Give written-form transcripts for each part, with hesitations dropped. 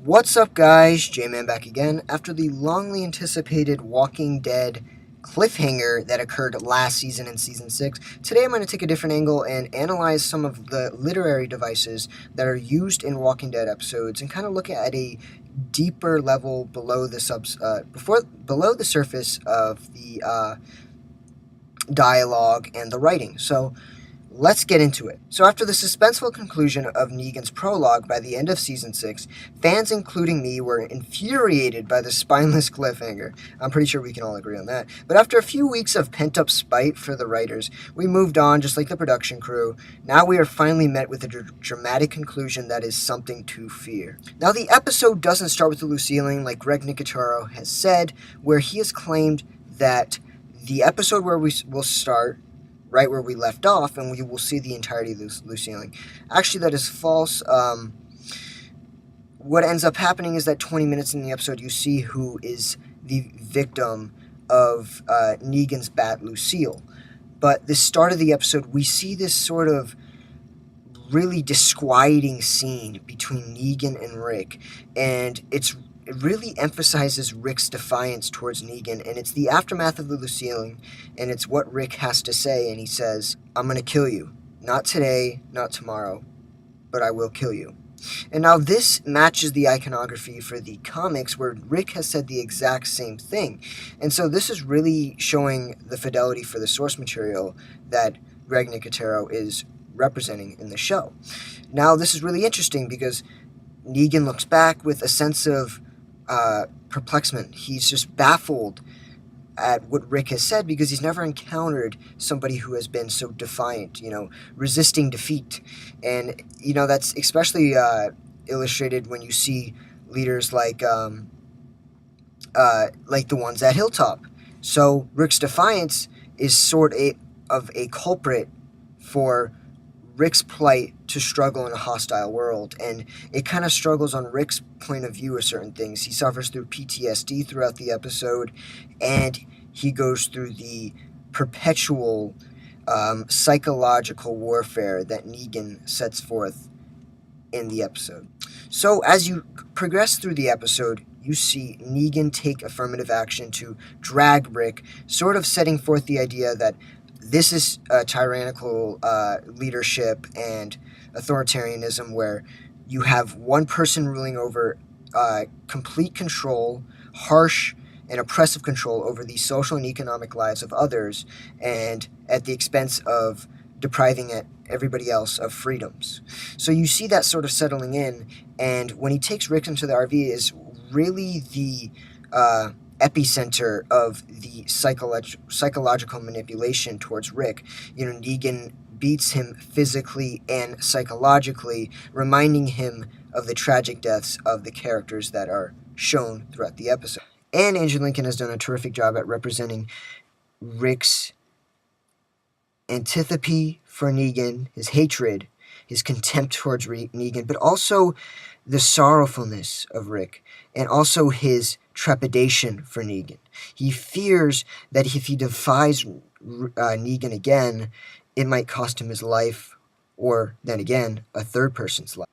What's up, guys? J-Man back again. After the longly anticipated Walking Dead cliffhanger that occurred last season in Season 6, today I'm going to take a different angle and analyze some of the literary devices that are used in Walking Dead episodes and kind of look at a deeper level below the surface of the dialogue and the writing. So let's get into it. So after the suspenseful conclusion of Negan's prologue by the end of Season 6, fans including me were infuriated by the spineless cliffhanger. I'm pretty sure we can all agree on that. But after a few weeks of pent-up spite for the writers, we moved on just like the production crew. Now we are finally met with a dramatic conclusion that is something to fear. Now the episode doesn't start with the Lucilleing like Greg Nicotero has said, where he has claimed that the episode where we will start right where we left off, and we will see the entirety of this Lucilleing. Actually, that is false. What ends up happening is that 20 minutes in the episode, you see who is the victim of Negan's bat, Lucille. But the start of the episode, we see this sort of really disquieting scene between Negan and Rick, and it really emphasizes Rick's defiance towards Negan, and it's the aftermath of the Lucilleing, and it's what Rick has to say, and he says, "I'm going to kill you. Not today, not tomorrow, but I will kill you." And now this matches the iconography for the comics, where Rick has said the exact same thing. And so this is really showing the fidelity for the source material that Greg Nicotero is representing in the show. Now this is really interesting because Negan looks back with a sense of perplexement. He's just baffled at what Rick has said because he's never encountered somebody who has been so defiant, resisting defeat. And, that's especially illustrated when you see leaders like the ones at Hilltop. So Rick's defiance is sort of a culprit for Rick's plight to struggle in a hostile world, and it kind of struggles on Rick's point of view of certain things. He suffers through PTSD throughout the episode, and he goes through the perpetual psychological warfare that Negan sets forth in the episode. So as you progress through the episode, you see Negan take affirmative action to drag Rick, sort of setting forth the idea that this is a tyrannical leadership and authoritarianism where you have one person ruling over complete control, harsh and oppressive control over the social and economic lives of others, and at the expense of depriving everybody else of freedoms. So you see that sort of settling in, and when he takes Rick into the RV is really the epicenter of the psychological manipulation towards Rick. Negan beats him physically and psychologically, reminding him of the tragic deaths of the characters that are shown throughout the episode. And Andrew Lincoln has done a terrific job at representing Rick's antipathy for Negan, his hatred, his contempt towards Negan, but also the sorrowfulness of Rick, and also his trepidation for Negan. He fears that if he defies Negan again, it might cost him his life, or then again, a third person's life.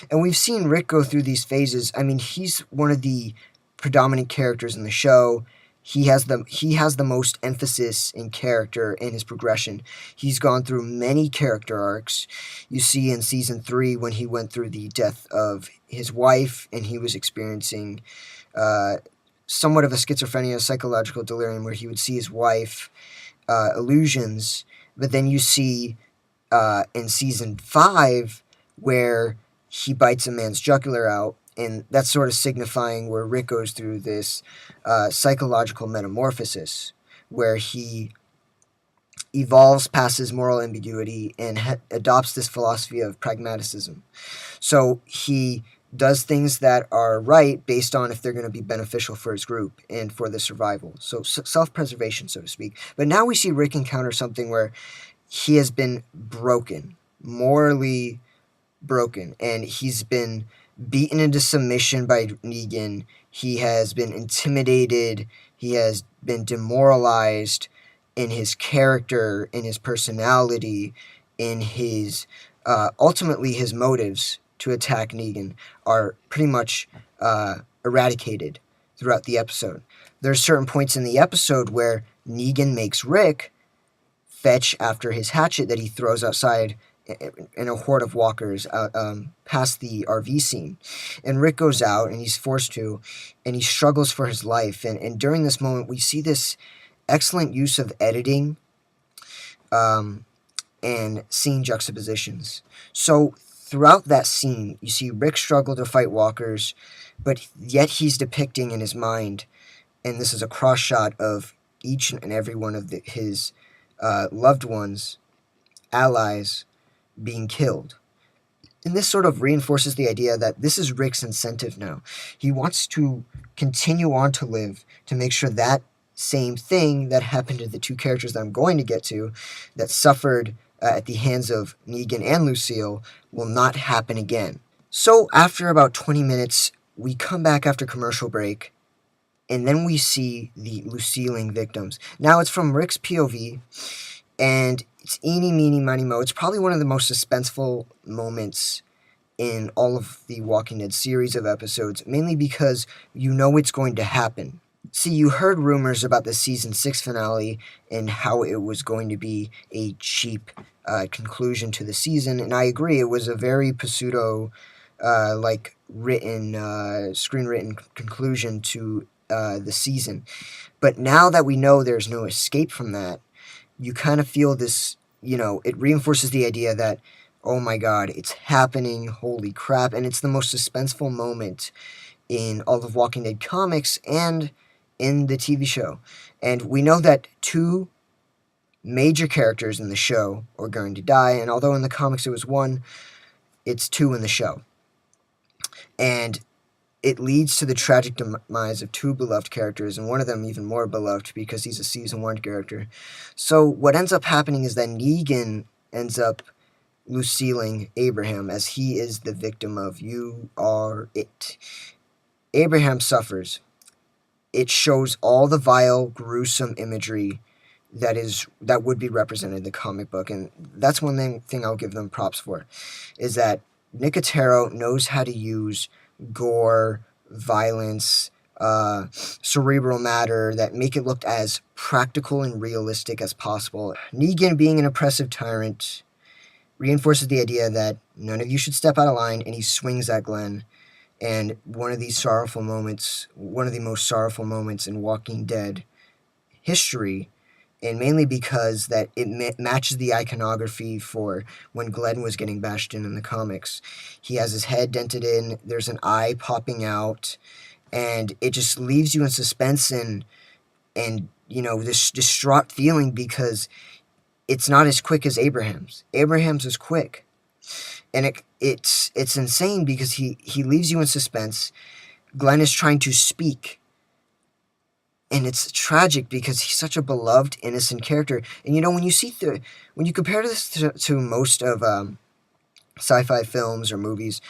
And we've seen Rick go through these phases. I mean, he's one of the predominant characters in the show. He has the most emphasis in character in his progression. He's gone through many character arcs. You see in Season 3 when he went through the death of his wife and he was experiencing somewhat of a schizophrenia, psychological delirium, where he would see his wife illusions. But then you see in Season 5 where he bites a man's jugular out, and that's sort of signifying where Rick goes through this psychological metamorphosis, where he evolves past his moral ambiguity and adopts this philosophy of pragmaticism. So he does things that are right based on if they're going to be beneficial for his group and for the survival. So self-preservation, so to speak. But now we see Rick encounter something where he has been broken, morally broken, and he's been beaten into submission by Negan. He has been intimidated. He has been demoralized in his character, in his personality, in his ultimately his motives to attack Negan are pretty much eradicated throughout the episode. There's certain points in the episode where Negan makes Rick fetch after his hatchet that he throws outside in a horde of walkers past the RV scene. And Rick goes out, and he's forced to, and he struggles for his life. And during this moment, we see this excellent use of editing and scene juxtapositions. So throughout that scene, you see Rick struggle to fight walkers, but yet he's depicting in his mind, and this is a cross shot of each and every one of his loved ones, allies, being killed. And this sort of reinforces the idea that this is Rick's incentive now. He wants to continue on to live to make sure that same thing that happened to the two characters that I'm going to get to, that suffered at the hands of Negan and Lucille, will not happen again. So after about 20 minutes, we come back after commercial break, and then we see the Lucilleing victims. Now it's from Rick's POV, and it's eeny, meeny, miny, mo. It's probably one of the most suspenseful moments in all of the Walking Dead series of episodes, mainly because you know it's going to happen. See, you heard rumors about the season 6 finale and how it was going to be a cheap conclusion to the season, and I agree, it was a very pseudo, screen-written conclusion to the season. But now that we know there's no escape from that, you kind of feel this, it reinforces the idea that, oh my god, it's happening, holy crap, and it's the most suspenseful moment in all of Walking Dead comics and in the TV show. And we know that 2 major characters in the show are going to die, and although in the comics it was 1, it's 2 in the show. And it leads to the tragic demise of 2 beloved characters, and one of them even more beloved because he's a season 1 character. So what ends up happening is that Negan ends up Lucilleing Abraham, as he is the victim of "you are it." Abraham suffers. It shows all the vile, gruesome imagery that would be represented in the comic book, and that's one thing I'll give them props for, is that Nicotero knows how to use gore, violence, cerebral matter that make it look as practical and realistic as possible. Negan, being an oppressive tyrant, reinforces the idea that none of you should step out of line, and he swings at Glenn. And one of the most sorrowful moments in Walking Dead history, and mainly because that it matches the iconography for when Glenn was getting bashed in the comics. He has his head dented in, there's an eye popping out, and it just leaves you in suspense and this distraught feeling, because it's not as quick as Abraham's. Abraham's is quick. And it's insane because he leaves you in suspense. Glenn is trying to speak, and it's tragic because he's such a beloved, innocent character. And when you compare this to most of sci-fi films or movies,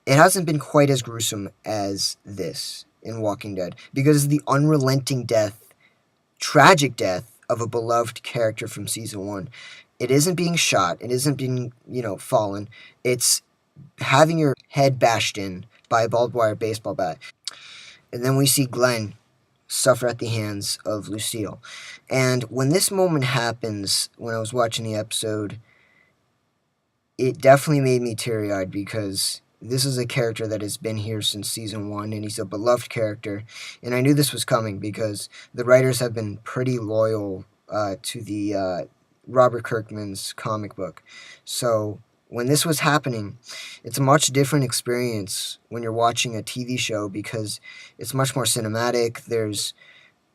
it hasn't been quite as gruesome as this in Walking Dead, because of the unrelenting tragic death of a beloved character from season 1. It isn't being shot. It isn't being, fallen. It's having your head bashed in by a barbed wire baseball bat. And then we see Glenn suffer at the hands of Lucille. And when this moment happens, when I was watching the episode, it definitely made me teary-eyed, because this is a character that has been here since season 1, and he's a beloved character. And I knew this was coming because the writers have been pretty loyal to the Robert Kirkman's comic book. So when this was happening, it's a much different experience when you're watching a TV show, because it's much more cinematic. There's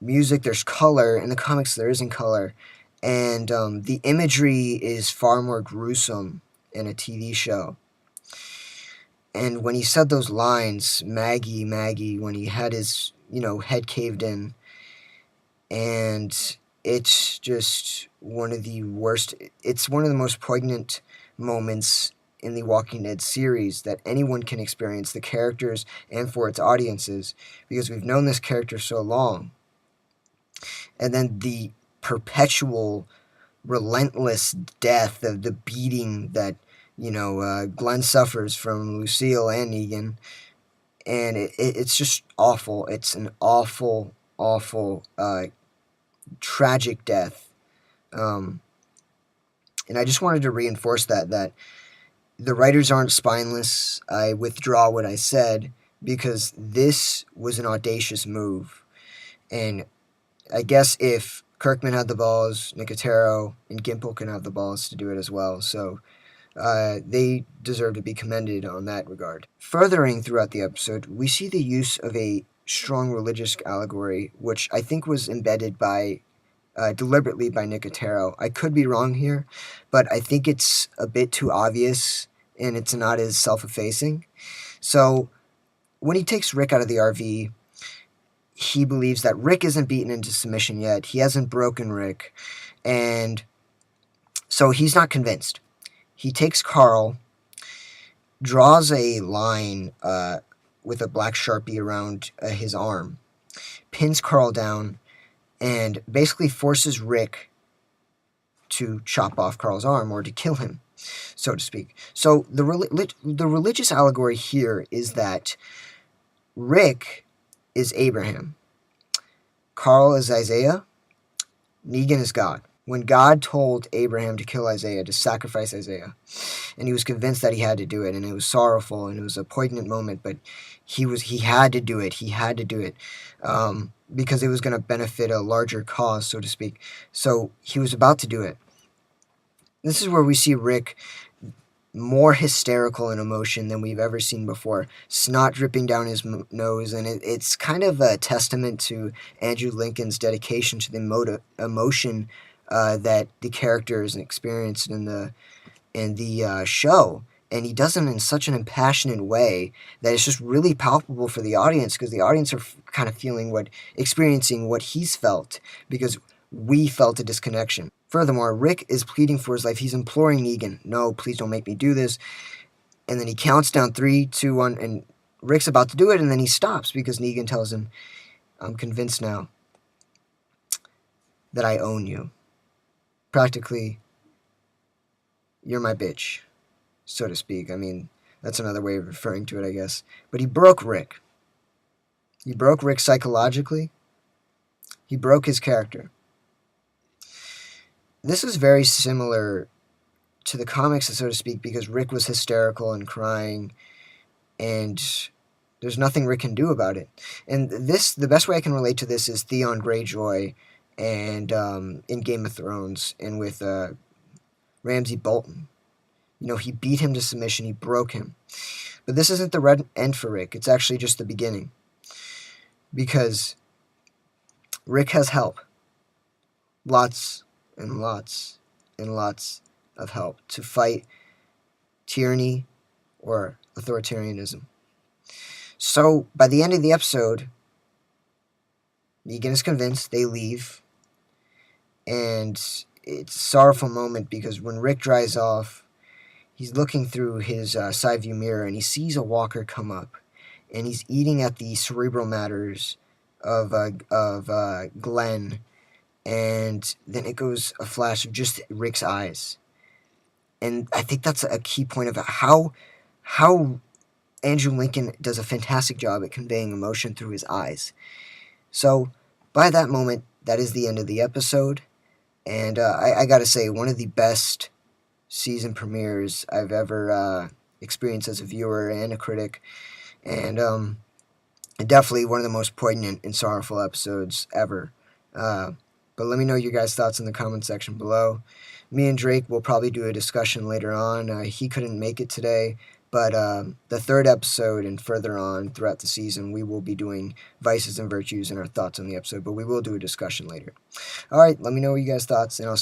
music, there's color. In the comics, there isn't color. And the imagery is far more gruesome in a TV show. And when he said those lines, Maggie, Maggie, when he had his, head caved in, and it's just one of the worst, it's one of the most poignant moments in the Walking Dead series that anyone can experience, the characters and for its audiences, because we've known this character so long. And then the perpetual, relentless death of the beating that Glenn suffers from Lucille and Negan, and it's just awful. It's an awful, awful, tragic death. Um, and I just wanted to reinforce that the writers aren't spineless. I withdraw what I said because this was an audacious move. And I guess if Kirkman had the balls, Nicotero and Gimple can have the balls to do it as well. So they deserve to be commended on that regard. Furthering throughout the episode, we see the use of a strong religious allegory, which I think was embedded deliberately by Nicotero. I could be wrong here, but I think it's a bit too obvious and it's not as self-effacing. So when he takes Rick out of the RV, he believes that Rick isn't beaten into submission yet. He hasn't broken Rick, and so he's not convinced. He takes Carl, draws a line with a black Sharpie around his arm, pins Carl down, and basically forces Rick to chop off Carl's arm or to kill him, so to speak. So the religious allegory here is that Rick is Abraham, Carl is Isaiah, Negan is God. When God told Abraham to kill Isaiah, to sacrifice Isaiah, and he was convinced that he had to do it, and it was sorrowful, and it was a poignant moment, but he had to do it. He had to do it because it was going to benefit a larger cause, so to speak. So he was about to do it. This is where we see Rick more hysterical in emotion than we've ever seen before. Snot dripping down his nose, and it's kind of a testament to Andrew Lincoln's dedication to the emotion that the characters experienced in the show, and he does it in such an impassioned way that it's just really palpable for the audience, because the audience are kind of experiencing what he's felt, because we felt a disconnection. Furthermore, Rick is pleading for his life. He's imploring Negan, no, please don't make me do this. And then he counts down 3, 2, 1, and Rick's about to do it, and then he stops because Negan tells him, I'm convinced now that I own you. Practically, you're my bitch, so to speak. I mean, that's another way of referring to it, I guess. But he broke Rick. He broke Rick psychologically. He broke his character. This is very similar to the comics, so to speak, because Rick was hysterical and crying, and there's nothing Rick can do about it. And the best way I can relate to this is Theon Greyjoy and in Game of Thrones, and with Ramsay Bolton. He beat him to submission, he broke him. But this isn't the red end for Rick, it's actually just the beginning. Because Rick has help. Lots and lots and lots of help to fight tyranny or authoritarianism. So, by the end of the episode, Negan is convinced, they leave, and it's a sorrowful moment because when Rick drives off, he's looking through his side view mirror and he sees a walker come up, and he's eating at the cerebral matters of Glenn, and then it goes a flash of just Rick's eyes. And I think that's a key point of how Andrew Lincoln does a fantastic job at conveying emotion through his eyes. So, by that moment, that is the end of the episode. And I gotta say, one of the best season premieres I've ever experienced as a viewer and a critic. And definitely one of the most poignant and sorrowful episodes ever. But let me know your guys' thoughts in the comment section below. Me and Drake will probably do a discussion later on. He couldn't make it today, but the third episode and further on throughout the season, we will be doing vices and virtues and our thoughts on the episode, but we will do a discussion later. All right, let me know what you guys' thoughts, and I'll see